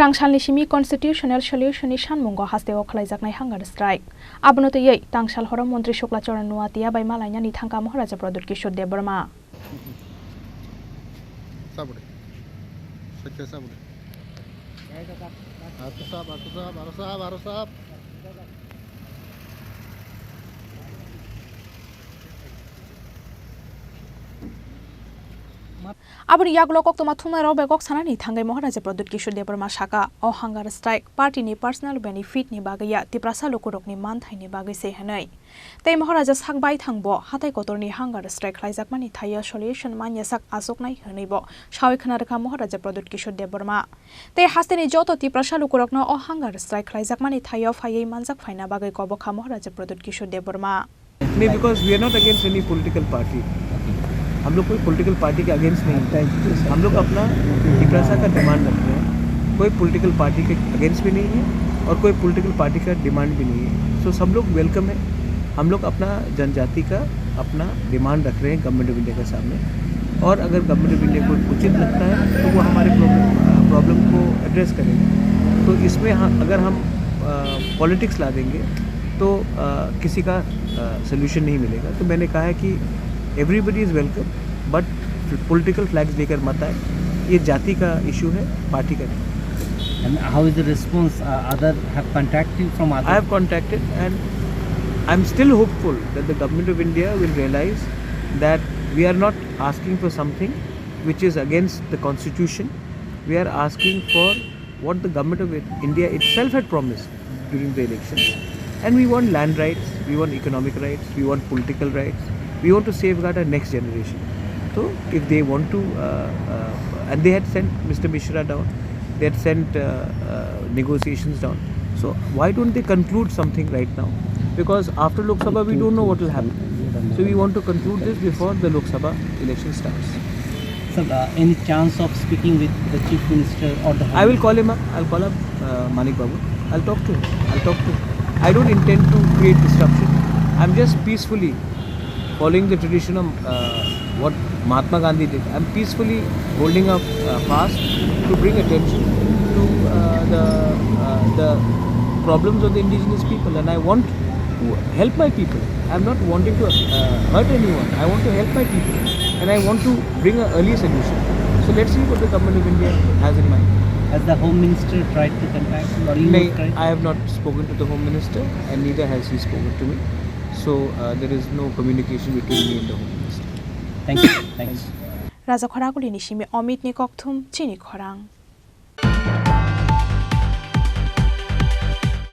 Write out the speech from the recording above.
Tangsal Shimi Constitutional Solution Shanmungo has the Okalaisak Hunger Strike. Abonote Ye, Tangsal Horo Mantri Sukla Charan Noatia by Malainani Thangkha Maharaja Pradyut Kishor de Burma. Aber Yaglok to Matuma Robegok Sanani Thangkha Maharaja Pradyut Kishor de Burma Shaka or Hunger Strike Party ni personal benefit ni bagaya Tiprasa Lokurok ni Manthai ni bagay say Hanoi. They Maharaja Sak by Thangbo, Hatai Kotorni Hunger Strike Lizak Mani Thaya Solution Manyasak Asok Nai Hanibo, Shawi Kanaraka Maharaja Pradyut Kishor de Burma. They hasteni Joto Tiprasa Lokurokno or Hunger Strike Lizak Mani Thaya Faye Manzak Fina Bagay Koboka Maharaja Pradyut Kishor de Burma. Because we are not against any political party. हम लोग कोई political party के against नहीं है। हम लोग अपना टिप्रासा का डिमांड रखते हैं। कोई पॉलिटिकल पार्टी के अगेंस्ट भी नहीं है और कोई पॉलिटिकल पार्टी का डिमांड भी नहीं है। सो सब लोग वेलकम है। हम लोग अपना जनजाति का अपना डिमांड रख रहे हैं गवर्नमेंट ऑफ इंडिया के सामने और अगर गवर्नमेंट ऑफ इंडिया को उचित लगता है तो वो हमारे प्रॉब्लम को एड्रेस करेंगे। तो इसमें अगर हम पॉलिटिक्स ला देंगे तो किसी का सोल्यूशन नहीं मिलेगा। तो मैंने कहा है कि everybody is welcome but political flags लेकर मत आए। ये जाति का इशू है, पार्टी का नहीं। And how is the response? Other have contacted you from other? I have contacted and I am still hopeful that the government of India will realize that we are not asking for something which is against the constitution. We are asking for what the government of India itself had promised during the elections. And we want land rights, we want economic rights, we want political rights. We want to safeguard our next generation. So if they want to, and they had sent Mr. Mishra down, they had sent negotiations down. So why don't they conclude something right now? Because after Lok Sabha we don't know what will happen. So we want to conclude this before the Lok Sabha election starts. So any chance of speaking with the Chief Minister or the I will call him up. I'll call up Manik Babu. I'll talk to him. I don't intend to create disruption. I'm just peacefully following the tradition of what Mahatma Gandhi did. I'm peacefully holding a fast to bring attention to the problems of the indigenous people, and I want to help my people. I'm not wanting to hurt anyone. I want to help my people, and I want to bring an early solution. So let's see what the government of India has in mind. Has the Home Minister tried to contact you or you tried? I have not spoken to the Home Minister, and neither has he spoken to me. So there is no communication between me and the Home Minister. Thank you. Thanks. Raja Khorang Nishimi Omit Nikoktum Chini Khorang.